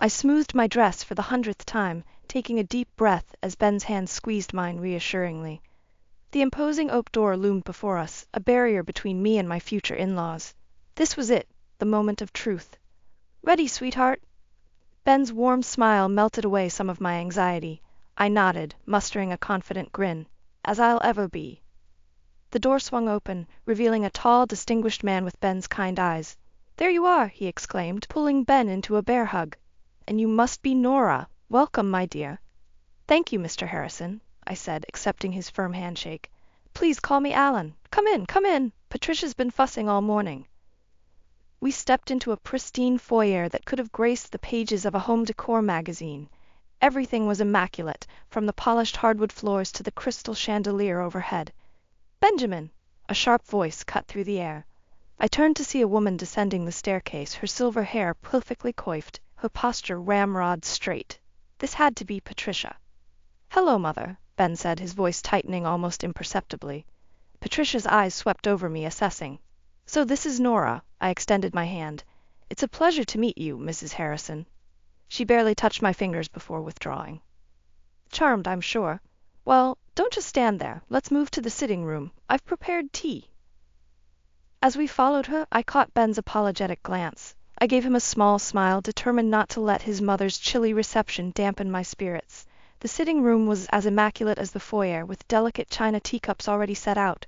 I smoothed my dress for the 100th time, taking a deep breath as Ben's hand squeezed mine reassuringly. The imposing oak door loomed before us, a barrier between me and my future in-laws. This was it, the moment of truth. "Ready, sweetheart?" Ben's warm smile melted away some of my anxiety. I nodded, mustering a confident grin. "As I'll ever be." The door swung open, revealing a tall, distinguished man with Ben's kind eyes. "There you are!" he exclaimed, pulling Ben into a bear hug. "And you must be Nora. Welcome, my dear." "Thank you, Mr. Harrison," I said, accepting his firm handshake. "Please call me Alan. Come in, come in. Patricia's been fussing all morning." We stepped into a pristine foyer that could have graced the pages of a home decor magazine. Everything was immaculate, from the polished hardwood floors to the crystal chandelier overhead. "Benjamin!" A sharp voice cut through the air. I turned to see a woman descending the staircase, her silver hair perfectly coiffed, her posture ramrod straight. This had to be Patricia. "Hello, Mother," Ben said, his voice tightening almost imperceptibly. Patricia's eyes swept over me, assessing. "So this is Nora." I extended my hand. "It's a pleasure to meet you, Mrs. Harrison." She barely touched my fingers before withdrawing. "Charmed, I'm sure. Well, don't just stand there. Let's move to the sitting room. I've prepared tea." As we followed her, I caught Ben's apologetic glance. I gave him a small smile, determined not to let his mother's chilly reception dampen my spirits. The sitting room was as immaculate as the foyer, with delicate china teacups already set out.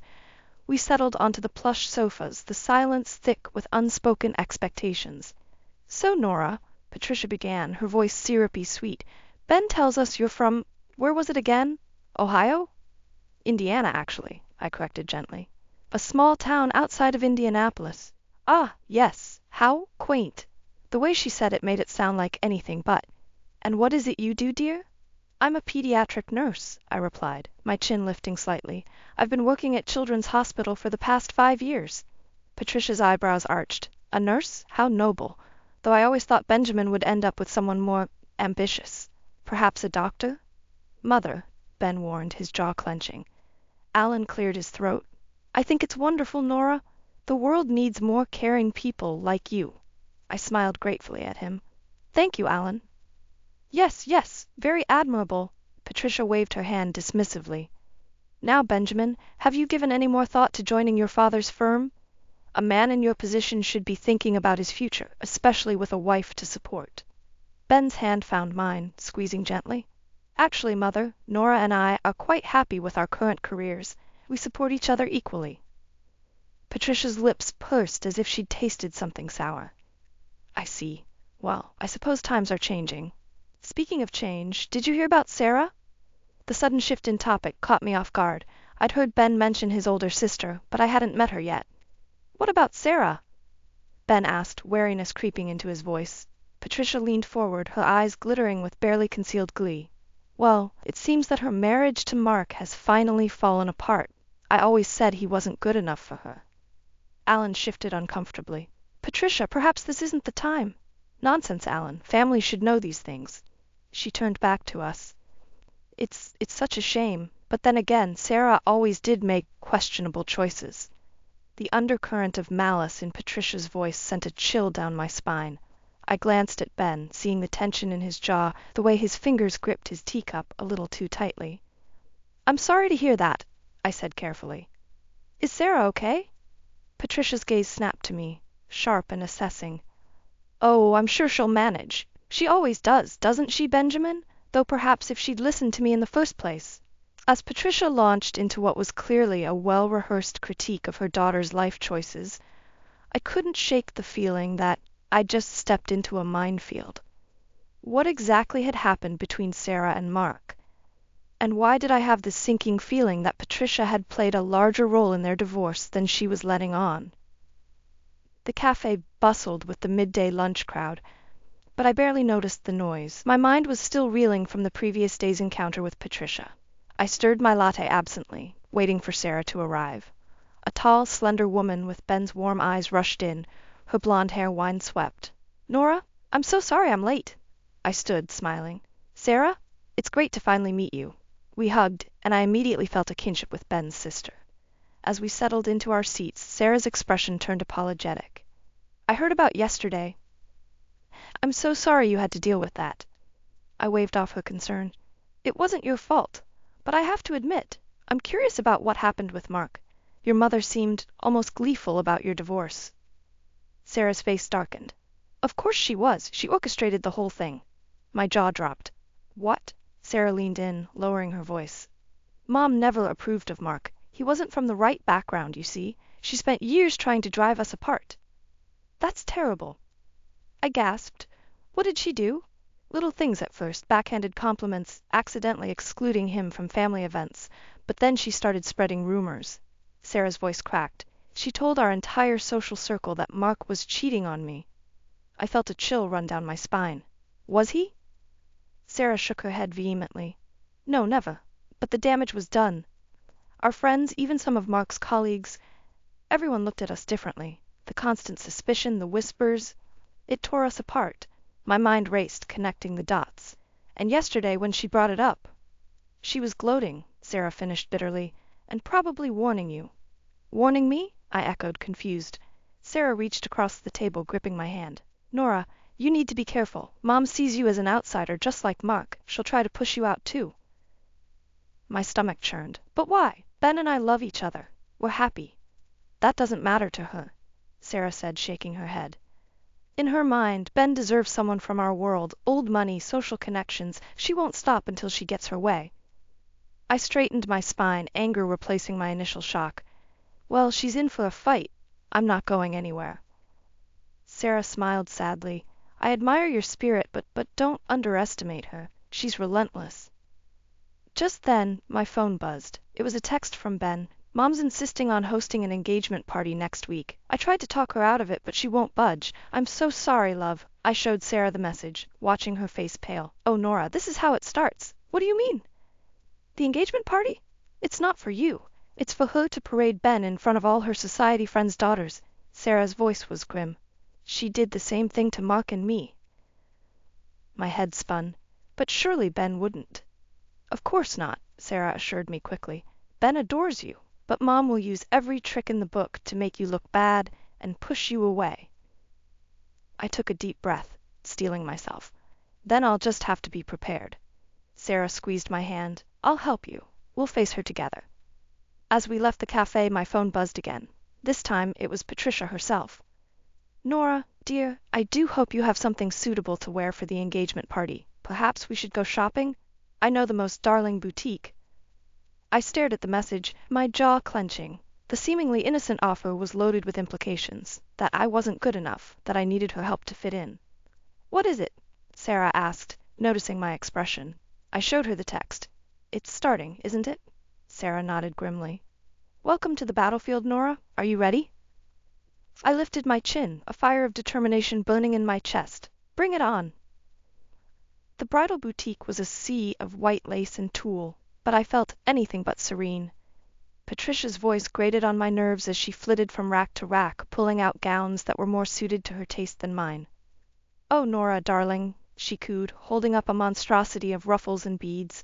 We settled onto the plush sofas, the silence thick with unspoken expectations. "So, Nora," Patricia began, her voice syrupy sweet, "Ben tells us you're from, where was it again? Ohio?" "Indiana, actually," I corrected gently. "A small town outside of Indianapolis." "Ah, yes. How quaint." The way she said it made it sound like anything but. "And what is it you do, dear?" "I'm a pediatric nurse," I replied, my chin lifting slightly. "I've been working at Children's Hospital for the past 5 years." Patricia's eyebrows arched. "A nurse? How noble. Though I always thought Benjamin would end up with someone more ambitious. Perhaps a doctor?" "Mother," Ben warned, his jaw clenching. Alan cleared his throat. "I think it's wonderful, Nora. The world needs more caring people like you." I smiled gratefully at him. "Thank you, Alan." "Yes, yes, very admirable." Patricia waved her hand dismissively. "Now, Benjamin, have you given any more thought to joining your father's firm? A man in your position should be thinking about his future, especially with a wife to support." Ben's hand found mine, squeezing gently. "Actually, Mother, Nora and I are quite happy with our current careers. We support each other equally." Patricia's lips pursed as if she'd tasted something sour. "I see. Well, I suppose times are changing. Speaking of change, did you hear about Sarah?" The sudden shift in topic caught me off guard. I'd heard Ben mention his older sister, but I hadn't met her yet. "What about Sarah?" Ben asked, wariness creeping into his voice. Patricia leaned forward, her eyes glittering with barely concealed glee. "Well, it seems that her marriage to Mark has finally fallen apart. I always said he wasn't good enough for her." Alan shifted uncomfortably. "Patricia, perhaps this isn't the time." "Nonsense, Alan. Families should know these things." She turned back to us. It's such a shame, but then again, Sarah always did make questionable choices." The undercurrent of malice in Patricia's voice sent a chill down my spine. I glanced at Ben, seeing the tension in his jaw, the way his fingers gripped his teacup a little too tightly. "I'm sorry to hear that," I said carefully. "Is Sarah okay?" Patricia's gaze snapped to me, sharp and assessing. "Oh, I'm sure she'll manage. She always does, doesn't she, Benjamin? Though perhaps if she'd listened to me in the first place." As Patricia launched into what was clearly a well-rehearsed critique of her daughter's life choices, I couldn't shake the feeling that I'd just stepped into a minefield. What exactly had happened between Sarah and Mark? And why did I have this sinking feeling that Patricia had played a larger role in their divorce than she was letting on? The cafe bustled with the midday lunch crowd, but I barely noticed the noise. My mind was still reeling from the previous day's encounter with Patricia. I stirred my latte absently, waiting for Sarah to arrive. A tall, slender woman with Ben's warm eyes rushed in, her blonde hair wind-swept. "Nora, I'm so sorry I'm late." I stood, smiling. "Sarah, it's great to finally meet you." We hugged, and I immediately felt a kinship with Ben's sister. As we settled into our seats, Sarah's expression turned apologetic. "I heard about yesterday. I'm so sorry you had to deal with that. I waved off her concern. It wasn't your fault, but I have to admit, I'm curious about what happened with Mark. Your mother seemed almost gleeful about your divorce. Sarah's face darkened. Of course she was. She orchestrated the whole thing. My jaw dropped. What? Sarah leaned in, lowering her voice. Mom never approved of Mark. He wasn't from the right background, you see. She spent years trying to drive us apart. That's terrible. I gasped. What did she do? Little things at first, backhanded compliments, accidentally excluding him from family events, but then she started spreading rumors. Sarah's voice cracked. She told our entire social circle that Mark was cheating on me. I felt a chill run down my spine. Was he? Sarah shook her head vehemently. No, never. But the damage was done. Our friends, even some of Mark's colleagues, everyone looked at us differently. The constant suspicion, the whispers, it tore us apart. My mind raced, connecting the dots. And yesterday, when she brought it up, she was gloating, Sarah finished bitterly, and probably warning you. Warning me? I echoed, confused. Sarah reached across the table, gripping my hand. Nora, you need to be careful. Mom sees you as an outsider, just like Mark. She'll try to push you out, too. My stomach churned. But why? Ben and I love each other. We're happy. That doesn't matter to her, Sarah said, shaking her head. In her mind, Ben deserves someone from our world, old money, social connections. She won't stop until she gets her way. I straightened my spine, anger replacing my initial shock. Well, she's in for a fight. I'm not going anywhere. Sarah smiled sadly. I admire your spirit, but don't underestimate her. She's relentless. Just then, my phone buzzed. It was a text from Ben. Mom's insisting on hosting an engagement party next week. I tried to talk her out of it, but she won't budge. I'm so sorry, love. I showed Sarah the message, watching her face pale. Oh, Nora, this is how it starts. What do you mean? The engagement party? It's not for you. It's for her to parade Ben in front of all her society friends' daughters. Sarah's voice was grim. She did the same thing to Mark and me. My head spun. But surely Ben wouldn't. Of course not, Sarah assured me quickly. Ben adores you. But Mom will use every trick in the book to make you look bad and push you away. I took a deep breath, steeling myself. Then I'll just have to be prepared. Sarah squeezed my hand. I'll help you. We'll face her together. As we left the cafe, my phone buzzed again. This time it was Patricia herself. Nora, dear, I do hope you have something suitable to wear for the engagement party. Perhaps we should go shopping? I know the most darling boutique. I stared at the message, my jaw clenching. The seemingly innocent offer was loaded with implications, that I wasn't good enough, that I needed her help to fit in. What is it? Sarah asked, noticing my expression. I showed her the text. It's starting, isn't it? Sarah nodded grimly. Welcome to the battlefield, Nora. Are you ready? I lifted my chin, a fire of determination burning in my chest. Bring it on. The bridal boutique was a sea of white lace and tulle, but I felt anything but serene. Patricia's voice grated on my nerves as she flitted from rack to rack, pulling out gowns that were more suited to her taste than mine. Oh, Nora, darling, she cooed, holding up a monstrosity of ruffles and beads.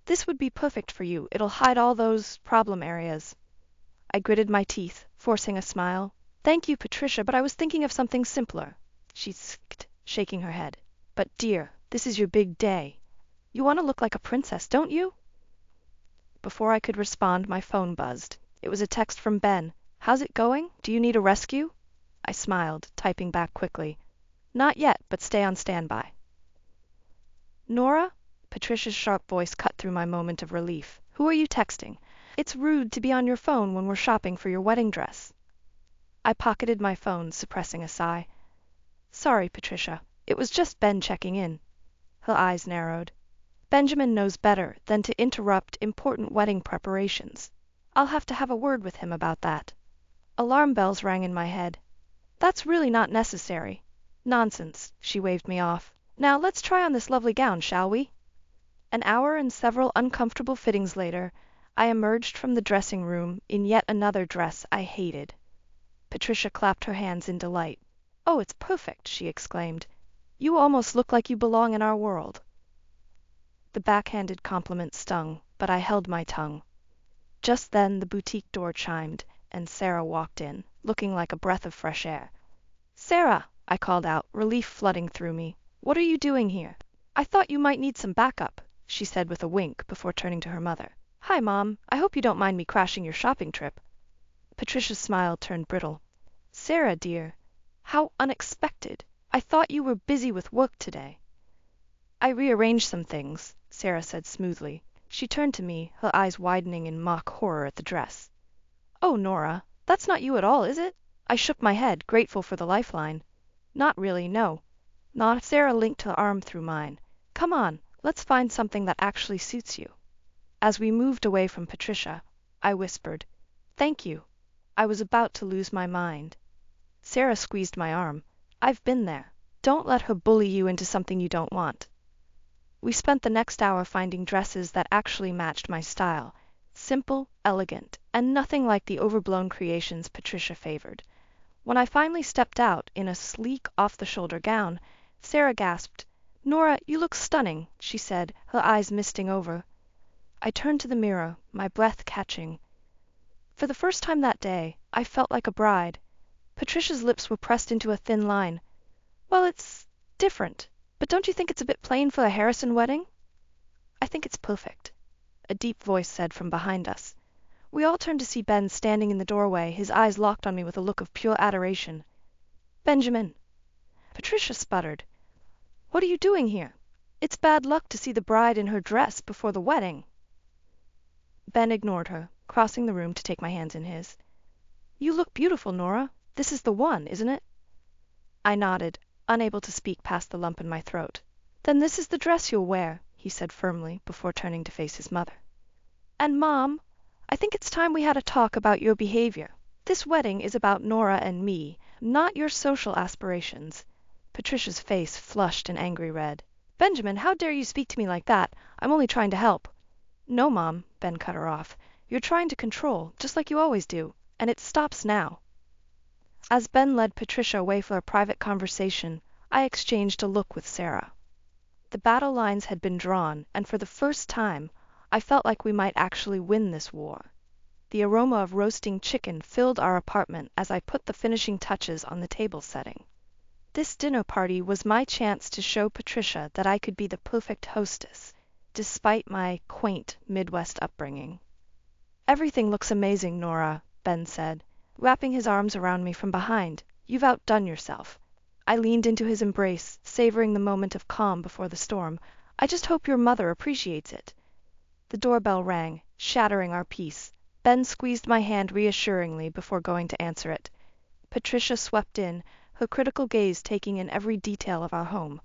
This would be perfect for you. It'll hide all those problem areas. I gritted my teeth, forcing a smile. Thank you, Patricia, but I was thinking of something simpler. She skipped, shaking her head. But, dear, this is your big day. You want to look like a princess, don't you? Before I could respond, my phone buzzed. It was a text from Ben. How's it going? Do you need a rescue? I smiled, typing back quickly. Not yet, but stay on standby. Nora? Patricia's sharp voice cut through my moment of relief. Who are you texting? It's rude to be on your phone when we're shopping for your wedding dress. I pocketed my phone, suppressing a sigh. Sorry, Patricia. It was just Ben checking in. Her eyes narrowed. Benjamin knows better than to interrupt important wedding preparations. I'll have to have a word with him about that. Alarm bells rang in my head. That's really not necessary. Nonsense, she waved me off. Now let's try on this lovely gown, shall we? An hour and several uncomfortable fittings later, I emerged from the dressing room in yet another dress I hated. Patricia clapped her hands in delight. Oh, it's perfect, she exclaimed. You almost look like you belong in our world. The backhanded compliment stung, but I held my tongue. Just then the boutique door chimed, and Sarah walked in, looking like a breath of fresh air. Sarah, I called out, relief flooding through me. What are you doing here? I thought you might need some backup, she said with a wink before turning to her mother. Hi, Mom. I hope you don't mind me crashing your shopping trip. Patricia's smile turned brittle. Sarah, dear, how unexpected. I thought you were busy with work today. I rearranged some things, Sarah said smoothly. She turned to me, her eyes widening in mock horror at the dress. Oh, Nora, that's not you at all, is it? I shook my head, grateful for the lifeline. Not really, no. Not. Sarah linked her arm through mine. Come on, let's find something that actually suits you. As we moved away from Patricia, I whispered, Thank you. I was about to lose my mind. Sarah squeezed my arm. I've been there. Don't let her bully you into something you don't want. We spent the next hour finding dresses that actually matched my style. Simple, elegant, and nothing like the overblown creations Patricia favored. When I finally stepped out in a sleek, off-the-shoulder gown, Sarah gasped, Nora, you look stunning, she said, her eyes misting over. I turned to the mirror, my breath catching. For the first time that day, I felt like a bride. Patricia's lips were pressed into a thin line. Well, it's different, but don't you think it's a bit plain for a Harrison wedding? I think it's perfect, a deep voice said from behind us. We all turned to see Ben standing in the doorway, his eyes locked on me with a look of pure adoration. Benjamin. Patricia sputtered. What are you doing here? It's bad luck to see the bride in her dress before the wedding. Ben ignored her, crossing the room to take my hands in his. You look beautiful, Nora. This is the one, isn't it? I nodded, unable to speak past the lump in my throat. Then this is the dress you'll wear, he said firmly, before turning to face his mother. And Mom, I think it's time we had a talk about your behavior. This wedding is about Nora and me, not your social aspirations. Patricia's face flushed an angry red. Benjamin, how dare you speak to me like that? I'm only trying to help. No, Mom, Ben cut her off. You're trying to control, just like you always do, and it stops now. As Ben led Patricia away for a private conversation, I exchanged a look with Sarah. The battle lines had been drawn, and for the first time, I felt like we might actually win this war. The aroma of roasting chicken filled our apartment as I put the finishing touches on the table setting. This dinner party was my chance to show Patricia that I could be the perfect hostess, despite my quaint Midwest upbringing. Everything looks amazing, Nora, Ben said, wrapping his arms around me from behind. You've outdone yourself. I leaned into his embrace, savoring the moment of calm before the storm. I just hope your mother appreciates it. The doorbell rang, shattering our peace. Ben squeezed my hand reassuringly before going to answer it. Patricia swept in, her critical gaze taking in every detail of our home.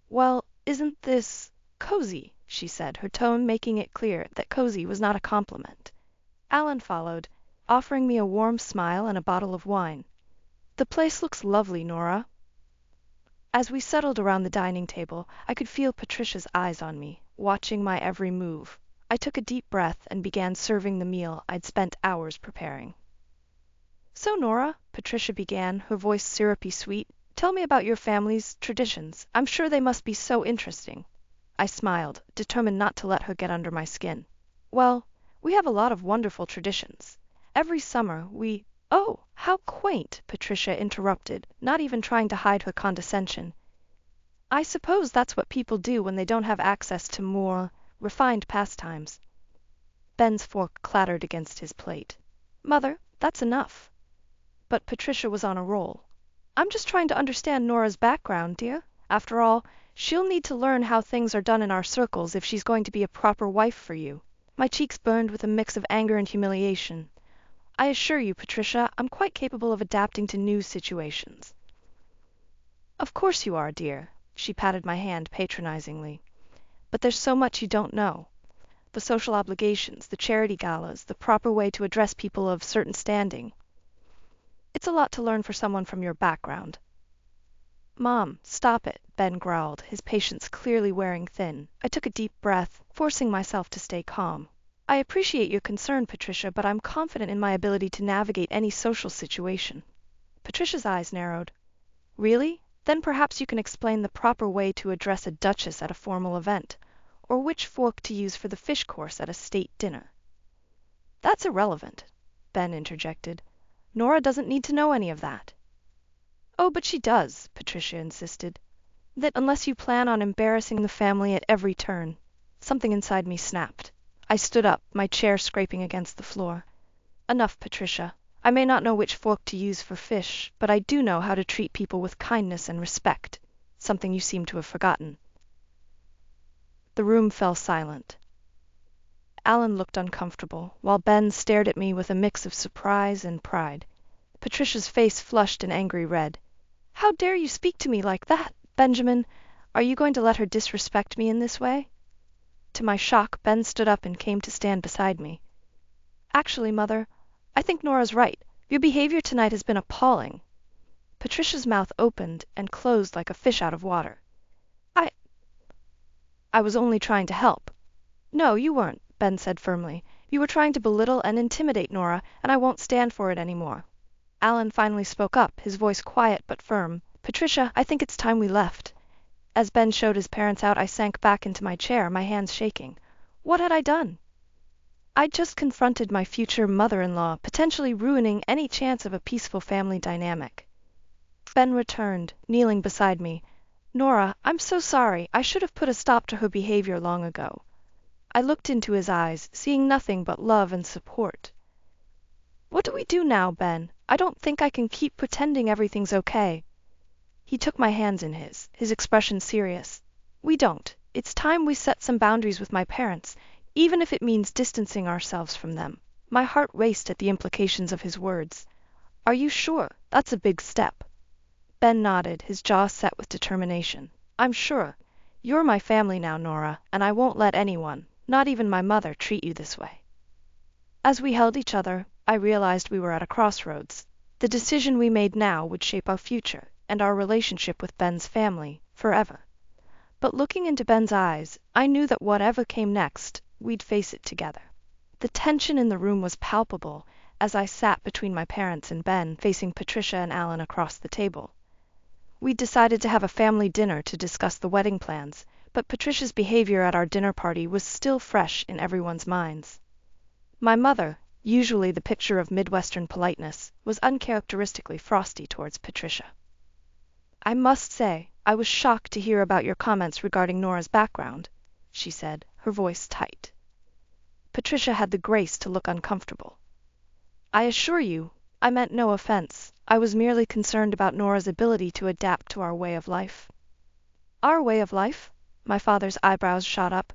Well, isn't this cozy? She said, her tone making it clear that cozy was not a compliment. Alan followed, offering me a warm smile and a bottle of wine. The place looks lovely, Nora. As we settled around the dining table, I could feel Patricia's eyes on me, watching my every move. I took a deep breath and began serving the meal I'd spent hours preparing. So, Nora, Patricia began, her voice syrupy sweet, tell me about your family's traditions. I'm sure they must be so interesting. I smiled, determined not to let her get under my skin. Well, we have a lot of wonderful traditions. Every summer we— Oh, how quaint, Patricia interrupted, not even trying to hide her condescension. I suppose that's what people do when they don't have access to more refined pastimes. Ben's fork clattered against his plate. Mother, that's enough. But Patricia was on a roll. I'm just trying to understand Nora's background, dear. After all, she'll need to learn how things are done in our circles if she's going to be a proper wife for you. My cheeks burned with a mix of anger and humiliation. I assure you, Patricia, I'm quite capable of adapting to new situations. Of course you are, dear. She patted my hand patronizingly. But there's so much you don't know. The social obligations, the charity galas, the proper way to address people of certain standing. It's a lot to learn for someone from your background. Mom, stop it, Ben growled, his patience clearly wearing thin. I took a deep breath, forcing myself to stay calm. I appreciate your concern, Patricia, but I'm confident in my ability to navigate any social situation. Patricia's eyes narrowed. Really? Then perhaps you can explain the proper way to address a duchess at a formal event, or which fork to use for the fish course at a state dinner. That's irrelevant, Ben interjected. Nora doesn't need to know any of that. Oh, but she does, Patricia insisted. That unless you plan on embarrassing the family at every turn. Something inside me snapped. I stood up, my chair scraping against the floor. Enough, Patricia. I may not know which fork to use for fish, but I do know how to treat people with kindness and respect, something you seem to have forgotten. The room fell silent. Alan looked uncomfortable, while Ben stared at me with a mix of surprise and pride. Patricia's face flushed an angry red. How dare you speak to me like that, Benjamin? Are you going to let her disrespect me in this way? To my shock, Ben stood up and came to stand beside me. Actually, Mother, I think Nora's right. Your behavior tonight has been appalling. Patricia's mouth opened and closed like a fish out of water. I was only trying to help. No, you weren't, Ben said firmly. You were trying to belittle and intimidate Nora, and I won't stand for it anymore. Alan finally spoke up, his voice quiet but firm. Patricia, I think it's time we left. As Ben showed his parents out, I sank back into my chair, my hands shaking. What had I done? I'd just confronted my future mother-in-law, potentially ruining any chance of a peaceful family dynamic. Ben returned, kneeling beside me. Nora, I'm so sorry. I should have put a stop to her behavior long ago. I looked into his eyes, seeing nothing but love and support. What do we do now, Ben? I don't think I can keep pretending everything's okay. He took my hands in his expression serious. We don't. It's time we set some boundaries with my parents, even if it means distancing ourselves from them. My heart raced at the implications of his words. Are you sure? That's a big step. Ben nodded, his jaw set with determination. I'm sure. You're my family now, Nora, and I won't let anyone, not even my mother, treat you this way. As we held each other, I realized we were at a crossroads. The decision we made now would shape our future and our relationship with Ben's family forever. But looking into Ben's eyes, I knew that whatever came next, we'd face it together. The tension in the room was palpable as I sat between my parents and Ben, facing Patricia and Alan across the table. We'd decided to have a family dinner to discuss the wedding plans, but Patricia's behavior at our dinner party was still fresh in everyone's minds. My mother, usually the picture of Midwestern politeness, was uncharacteristically frosty towards Patricia. I must say, I was shocked to hear about your comments regarding Nora's background, she said, her voice tight. Patricia had the grace to look uncomfortable. I assure you, I meant no offense. I was merely concerned about Nora's ability to adapt to our way of life. Our way of life? My father's eyebrows shot up.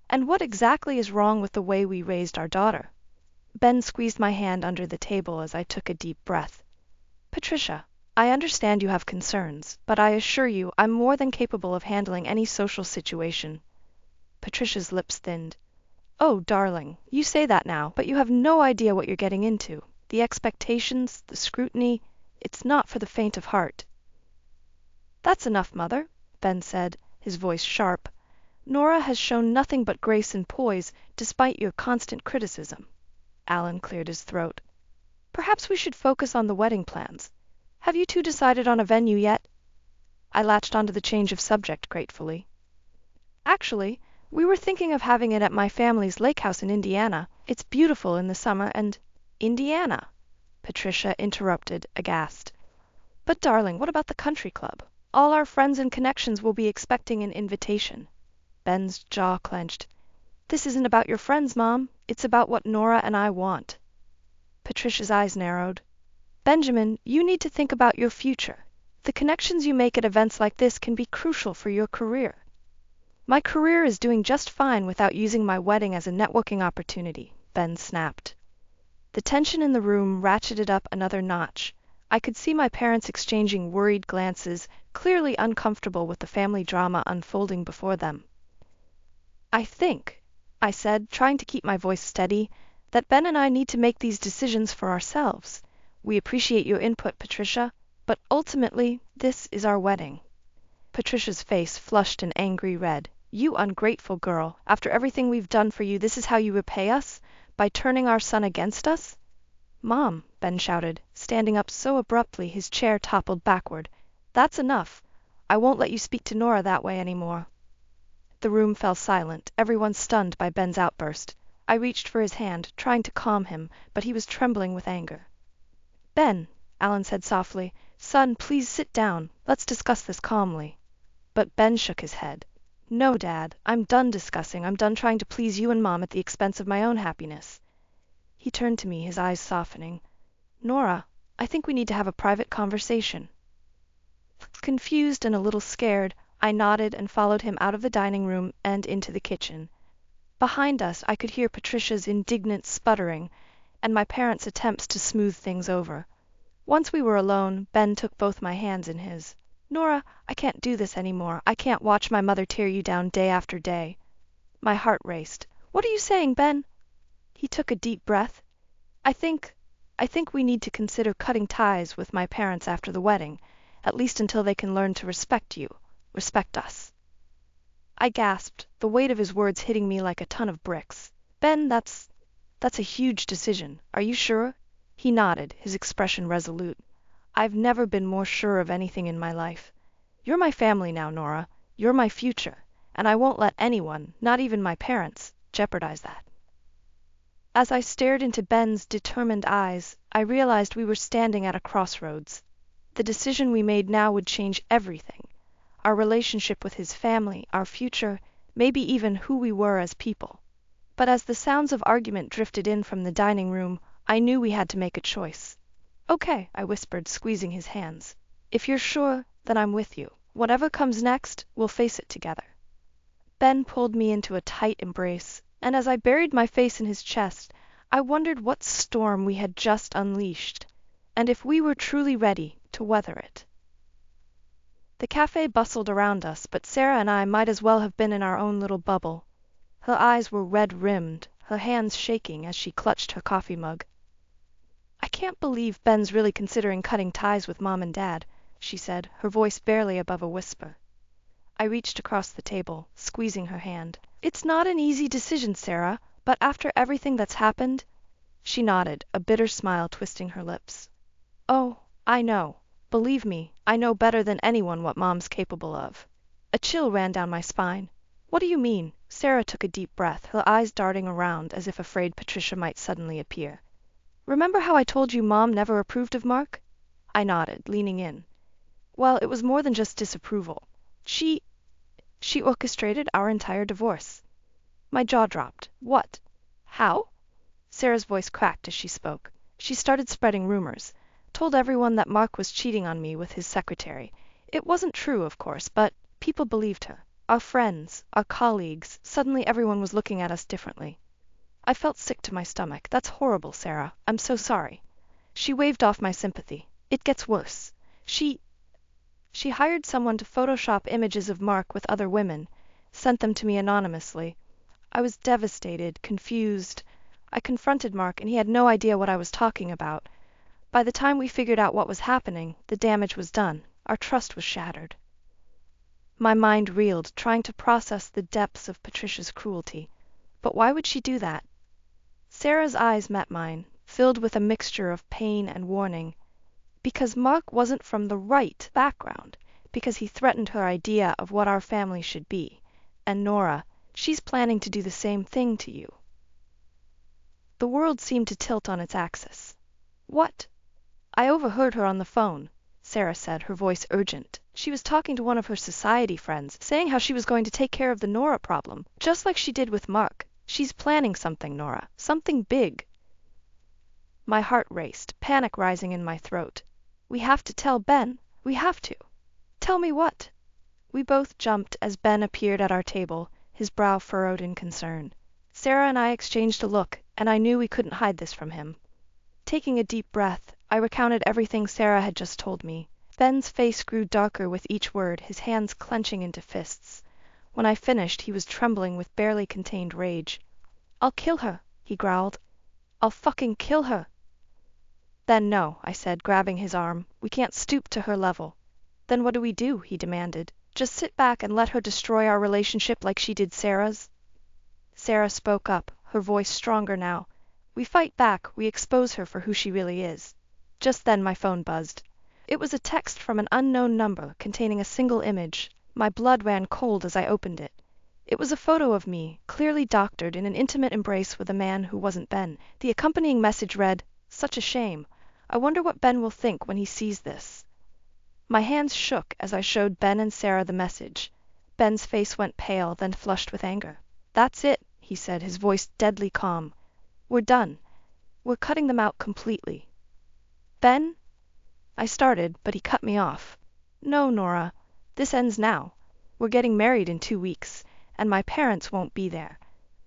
And what exactly is wrong with the way we raised our daughter? Ben squeezed my hand under the table as I took a deep breath. Patricia, I understand you have concerns, but I assure you I'm more than capable of handling any social situation. Patricia's lips thinned. Oh, darling, you say that now, but you have no idea what you're getting into. The expectations, the scrutiny, it's not for the faint of heart. That's enough, Mother, Ben said, his voice sharp. Nora has shown nothing but grace and poise, despite your constant criticism. Alan cleared his throat. Perhaps we should focus on the wedding plans. Have you two decided on a venue yet? I latched onto the change of subject gratefully. Actually, we were thinking of having it at my family's lake house in Indiana. It's beautiful in the summer and... Indiana, Patricia interrupted, aghast. But darling, what about the country club? All our friends and connections will be expecting an invitation. Ben's jaw clenched. This isn't about your friends, Mom. It's about what Nora and I want. Patricia's eyes narrowed. Benjamin, you need to think about your future. The connections you make at events like this can be crucial for your career. My career is doing just fine without using my wedding as a networking opportunity, Ben snapped. The tension in the room ratcheted up another notch. I could see my parents exchanging worried glances, clearly uncomfortable with the family drama unfolding before them. I think, I said, trying to keep my voice steady, that Ben and I need to make these decisions for ourselves. We appreciate your input, Patricia, but ultimately, this is our wedding. Patricia's face flushed an angry red. You ungrateful girl, after everything we've done for you, this is how you repay us? By turning our son against us? Mom, Ben shouted, standing up so abruptly his chair toppled backward. That's enough. I won't let you speak to Nora that way anymore. The room fell silent, everyone stunned by Ben's outburst. I reached for his hand, trying to calm him, but he was trembling with anger. Ben, Alan said softly, son, please sit down. Let's discuss this calmly. but Ben shook his head. No, Dad, I'm done discussing. I'm done trying to please you and Mom at the expense of my own happiness. He turned to me, his eyes softening. Nora, I think we need to have a private conversation. Confused and a little scared, I nodded and followed him out of the dining room and into the kitchen. Behind us, I could hear Patricia's indignant sputtering and my parents' attempts to smooth things over. Once we were alone, Ben took both my hands in his. Nora, I can't do this anymore. I can't watch my mother tear you down day after day. My heart raced. What are you saying, Ben? He took a deep breath. I think we need to consider cutting ties with my parents after the wedding, at least until they can learn to respect you, respect us. I gasped, the weight of his words hitting me like a ton of bricks. Ben, that's a huge decision. Are you sure? He nodded, his expression resolute. I've never been more sure of anything in my life. You're my family now, Nora. You're my future, and I won't let anyone, not even my parents, jeopardize that. As I stared into Ben's determined eyes, I realized we were standing at a crossroads. The decision we made now would change everything. Our relationship with his family, our future, maybe even who we were as people. But as the sounds of argument drifted in from the dining room, I knew we had to make a choice. Okay, I whispered, squeezing his hands. If you're sure, then I'm with you. Whatever comes next, we'll face it together. Ben pulled me into a tight embrace, and as I buried my face in his chest, I wondered what storm we had just unleashed, and if we were truly ready to weather it. The cafe bustled around us, but Sarah and I might as well have been in our own little bubble. Her eyes were red-rimmed, her hands shaking as she clutched her coffee mug. I can't believe Ben's really considering cutting ties with Mom and Dad, she said, her voice barely above a whisper. I reached across the table, squeezing her hand. It's not an easy decision, Sarah, but after everything that's happened... She nodded, a bitter smile twisting her lips. Oh, I know. Believe me, I know better than anyone what Mom's capable of. A chill ran down my spine. What do you mean? Sarah took a deep breath, her eyes darting around as if afraid Patricia might suddenly appear. Remember how I told you Mom never approved of Mark? I nodded, leaning in. Well, it was more than just disapproval. She orchestrated our entire divorce. My jaw dropped. What? How? Sarah's voice cracked as she spoke. She started spreading rumors. Told everyone that Mark was cheating on me with his secretary. It wasn't true, of course, but people believed her. Our friends, our colleagues, suddenly everyone was looking at us differently. I felt sick to my stomach. That's horrible, Sarah. I'm so sorry. She waved off my sympathy. It gets worse. She hired someone to Photoshop images of Mark with other women, sent them to me anonymously. I was devastated, confused. I confronted Mark, and he had no idea what I was talking about. By the time we figured out what was happening, the damage was done. Our trust was shattered. My mind reeled, trying to process the depths of Patricia's cruelty. But why would she do that? Sarah's eyes met mine, filled with a mixture of pain and warning. Because Mark wasn't from the right background, because he threatened her idea of what our family should be. And Nora, she's planning to do the same thing to you. The world seemed to tilt on its axis. What? I overheard her on the phone, Sarah said, her voice urgent. She was talking to one of her society friends, saying how she was going to take care of the Nora problem, just like she did with Mark. She's planning something, Nora. Something big. My heart raced, panic rising in my throat. We have to tell Ben. We have to. Tell me what? We both jumped as Ben appeared at our table, his brow furrowed in concern. Sarah and I exchanged a look, and I knew we couldn't hide this from him. Taking a deep breath, I recounted everything Sarah had just told me. Ben's face grew darker with each word, his hands clenching into fists. When I finished, he was trembling with barely contained rage. I'll kill her, he growled. I'll fucking kill her. Then no, I said, grabbing his arm. We can't stoop to her level. Then what do we do? He demanded. Just sit back and let her destroy our relationship like she did Sarah's? Sarah spoke up, her voice stronger now. We fight back, we expose her for who she really is. Just then my phone buzzed. It was a text from an unknown number containing a single image. My blood ran cold as I opened it. It was a photo of me, clearly doctored, in an intimate embrace with a man who wasn't Ben. The accompanying message read, "Such a shame. I wonder what Ben will think when he sees this." My hands shook as I showed Ben and Sarah the message. Ben's face went pale, then flushed with anger. "That's it," he said, his voice deadly calm. "We're done. We're cutting them out completely." "Ben?" I started, but he cut me off. "No, Nora. This ends now. We're getting married in 2 weeks, and my parents won't be there.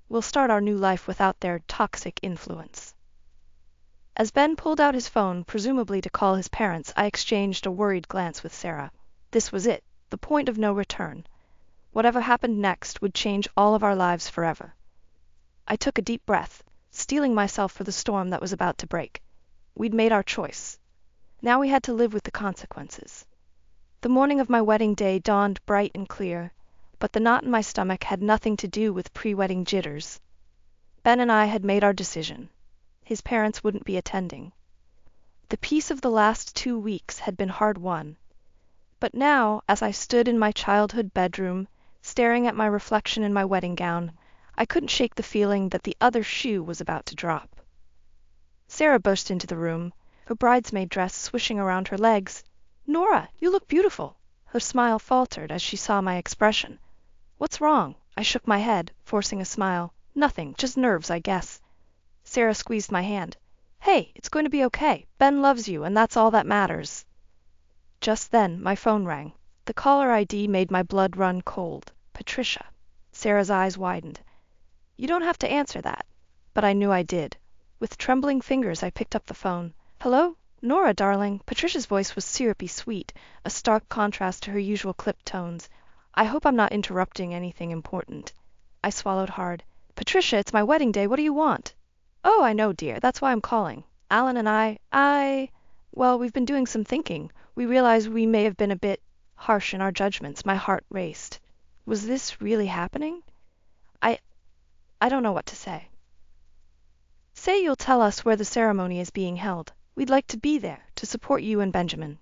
We'll start our new life without their toxic influence." As Ben pulled out his phone, presumably to call his parents, I exchanged a worried glance with Sarah. This was it, the point of no return. Whatever happened next would change all of our lives forever. I took a deep breath, steeling myself for the storm that was about to break. We'd made our choice. Now we had to live with the consequences. The morning of my wedding day dawned bright and clear, but the knot in my stomach had nothing to do with pre-wedding jitters. Ben and I had made our decision. His parents wouldn't be attending. The peace of the last 2 weeks had been hard-won. But now, as I stood in my childhood bedroom, staring at my reflection in my wedding gown, I couldn't shake the feeling that the other shoe was about to drop. Sarah burst into the room, her bridesmaid dress swishing around her legs. "Nora, you look beautiful." Her smile faltered as she saw my expression. "What's wrong?" I shook my head, forcing a smile. "Nothing, just nerves, I guess." Sarah squeezed my hand. "Hey, it's going to be okay. Ben loves you, and that's all that matters." Just then, my phone rang. The caller ID made my blood run cold. Patricia. Sarah's eyes widened. "You don't have to answer that." But I knew I did. With trembling fingers, I picked up the phone. "Hello? Nora, darling." Patricia's voice was syrupy sweet, a stark contrast to her usual clipped tones. "I hope I'm not interrupting anything important." I swallowed hard. "Patricia, it's my wedding day. What do you want?" "Oh, I know, dear. That's why I'm calling. Alan and well, we've been doing some thinking. We realize we may have been a bit harsh in our judgments." My heart raced. Was this really happening? I don't know what to say. "Say you'll tell us where the ceremony is being held. We'd like to be there, to support you and Benjamin."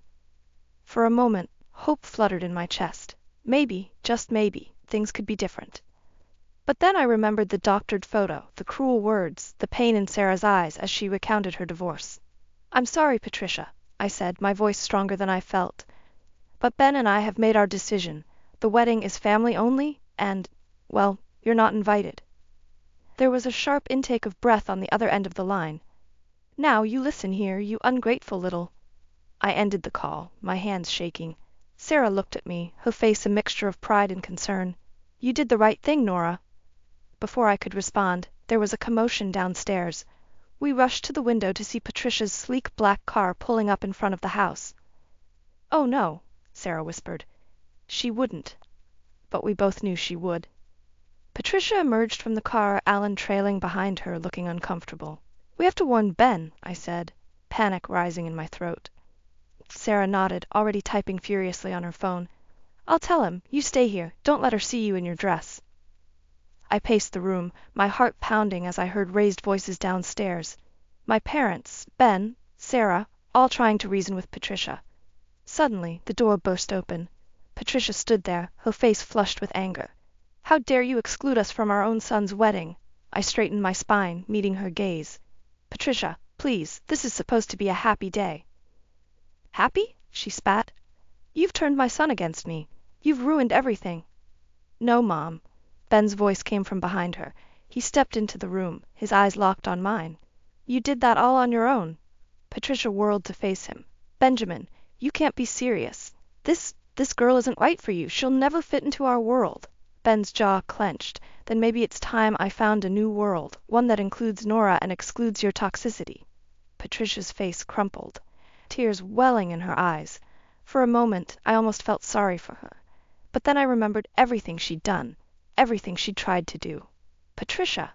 For a moment, hope fluttered in my chest. Maybe, just maybe, things could be different. But then I remembered the doctored photo, the cruel words, the pain in Sarah's eyes as she recounted her divorce. "I'm sorry, Patricia," I said, my voice stronger than I felt. "But Ben and I have made our decision. The wedding is family only, and, well, you're not invited." There was a sharp intake of breath on the other end of the line. "Now, you listen here, you ungrateful little—" I ended the call, my hands shaking. Sarah looked at me, her face a mixture of pride and concern. "You did the right thing, Nora." Before I could respond, there was a commotion downstairs. We rushed to the window to see Patricia's sleek black car pulling up in front of the house. "Oh no," Sarah whispered. "She wouldn't." But we both knew she would. Patricia emerged from the car, Alan trailing behind her, looking uncomfortable. "We have to warn Ben," I said, panic rising in my throat. Sarah nodded, already typing furiously on her phone. "I'll tell him. You stay here. Don't let her see you in your dress." I paced the room, my heart pounding as I heard raised voices downstairs. My parents, Ben, Sarah, all trying to reason with Patricia. Suddenly, the door burst open. Patricia stood there, her face flushed with anger. "How dare you exclude us from our own son's wedding?" I straightened my spine, meeting her gaze. "Patricia, please, this is supposed to be a happy day." "Happy?" she spat. "You've turned my son against me. You've ruined everything." "No, Mom." Ben's voice came from behind her. He stepped into the room, his eyes locked on mine. "You did that all on your own." Patricia whirled to face him. "Benjamin, you can't be serious. This girl isn't right for you. She'll never fit into our world." Ben's jaw clenched. "Then maybe it's time I found a new world, one that includes Nora and excludes your toxicity." Patricia's face crumpled, tears welling in her eyes. For a moment, I almost felt sorry for her. But then I remembered everything she'd done, everything she'd tried to do. "Patricia,"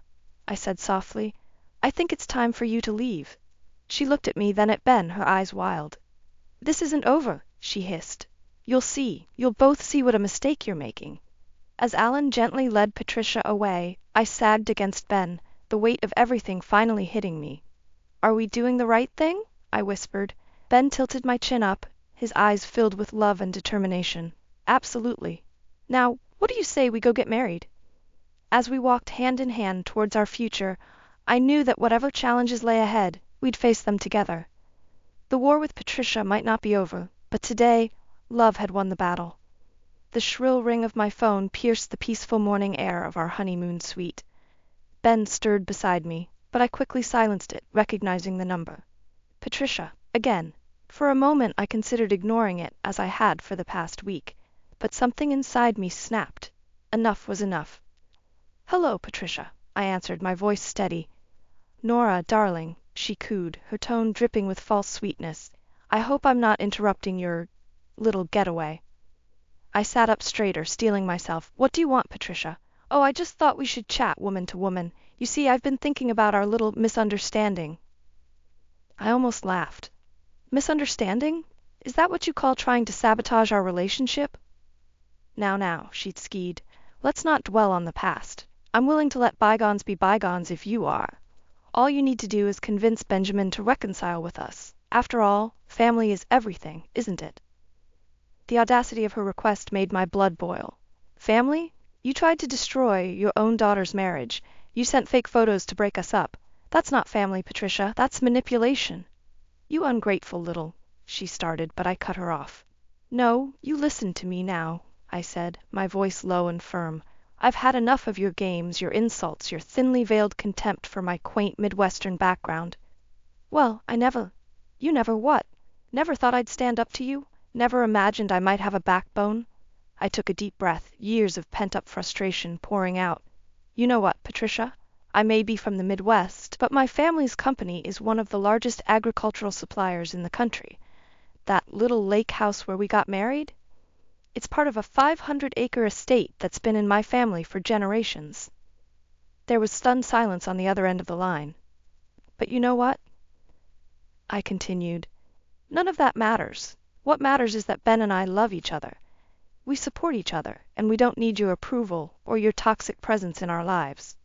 I said softly, "I think it's time for you to leave." She looked at me, then at Ben, her eyes wild. "This isn't over," she hissed. You'll both see what a mistake you're making." As Alan gently led Patricia away, I sagged against Ben, the weight of everything finally hitting me. "Are we doing the right thing?" I whispered. Ben tilted my chin up, his eyes filled with love and determination. "Absolutely. Now, what do you say we go get married?" As we walked hand in hand towards our future, I knew that whatever challenges lay ahead, we'd face them together. The war with Patricia might not be over, but today Love had won the battle. The shrill ring of my phone pierced the peaceful morning air of our honeymoon suite. Ben stirred beside me, but I quickly silenced it, recognizing the number. Patricia, again. For a moment I considered ignoring it, as I had for the past week, but something inside me snapped. Enough was enough. "Hello, Patricia," I answered, my voice steady. "Nora, darling," she cooed, her tone dripping with false sweetness. "I hope I'm not interrupting your little getaway." I sat up straighter, steeling myself. "What do you want, Patricia?" "Oh, I just thought we should chat woman to woman. You see, I've been thinking about our little misunderstanding." I almost laughed. "Misunderstanding? Is that what you call trying to sabotage our relationship?" Now, she'd skied. "Let's not dwell on the past. I'm willing to let bygones be bygones if you are. All you need to do is convince Benjamin to reconcile with us. After all, family is everything, isn't it?" The audacity of her request made my blood boil. "Family? You tried to destroy your own daughter's marriage. You sent fake photos to break us up. That's not family, Patricia. That's manipulation." "You ungrateful little—" she started, but I cut her off. "No, you listen to me now," I said, my voice low and firm. "I've had enough of your games, your insults, your thinly veiled contempt for my quaint Midwestern background." "Well, You never what? Never thought I'd stand up to you? Never imagined I might have a backbone?" I took a deep breath, years of pent-up frustration pouring out. "You know what, Patricia? I may be from the Midwest, but my family's company is one of the largest agricultural suppliers in the country. That little lake house where we got married? It's part of a 500-acre estate that's been in my family for generations." There was stunned silence on the other end of the line. "But you know what?" I continued. "None of that matters. What matters is that Ben and I love each other. We support each other, and we don't need your approval or your toxic presence in our lives."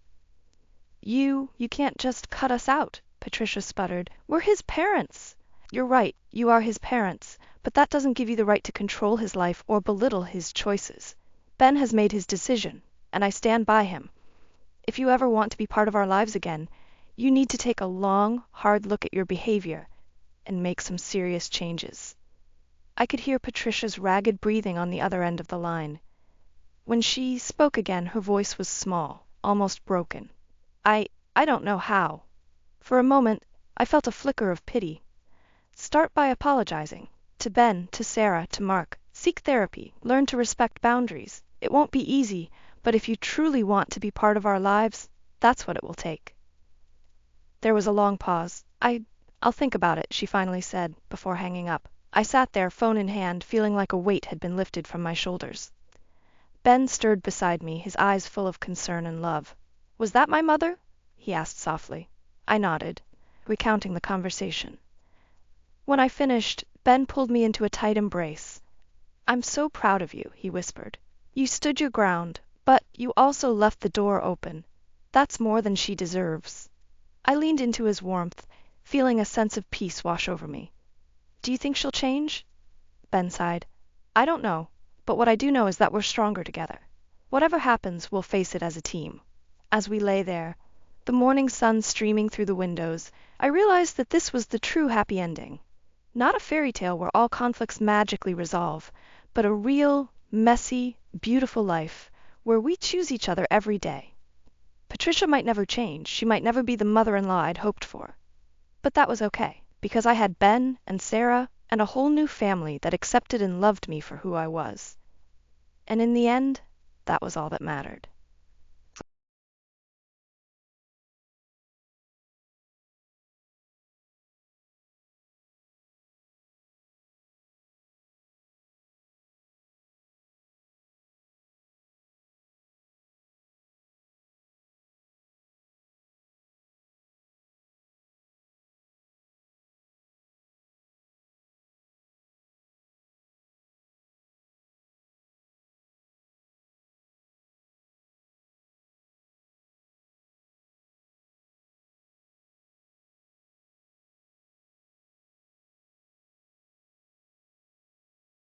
You can't just cut us out," Patricia sputtered. "We're his parents." "You're right, you are his parents, but that doesn't give you the right to control his life or belittle his choices. Ben has made his decision, and I stand by him. If you ever want to be part of our lives again, you need to take a long, hard look at your behavior and make some serious changes." I could hear Patricia's ragged breathing on the other end of the line. When she spoke again, her voice was small, almost broken. I don't know how." For a moment, I felt a flicker of pity. "Start by apologizing. To Ben, to Sarah, to Mark. Seek therapy. Learn to respect boundaries. It won't be easy, but if you truly want to be part of our lives, that's what it will take." There was a long pause. I'll think about it," she finally said, before hanging up. I sat there, phone in hand, feeling like a weight had been lifted from my shoulders. Ben stirred beside me, his eyes full of concern and love. "Was that my mother?" he asked softly. I nodded, recounting the conversation. When I finished, Ben pulled me into a tight embrace. "I'm so proud of you," he whispered. "You stood your ground, but you also left the door open. That's more than she deserves." I leaned into his warmth, feeling a sense of peace wash over me. "Do you think she'll change?" Ben sighed. "I don't know, but what I do know is that we're stronger together. Whatever happens, we'll face it as a team." As we lay there, the morning sun streaming through the windows, I realized that this was the true happy ending. Not a fairy tale where all conflicts magically resolve, but a real, messy, beautiful life where we choose each other every day. Patricia might never change, she might never be the mother-in-law I'd hoped for. But that was okay, because I had Ben and Sarah and a whole new family that accepted and loved me for who I was. And in the end, that was all that mattered.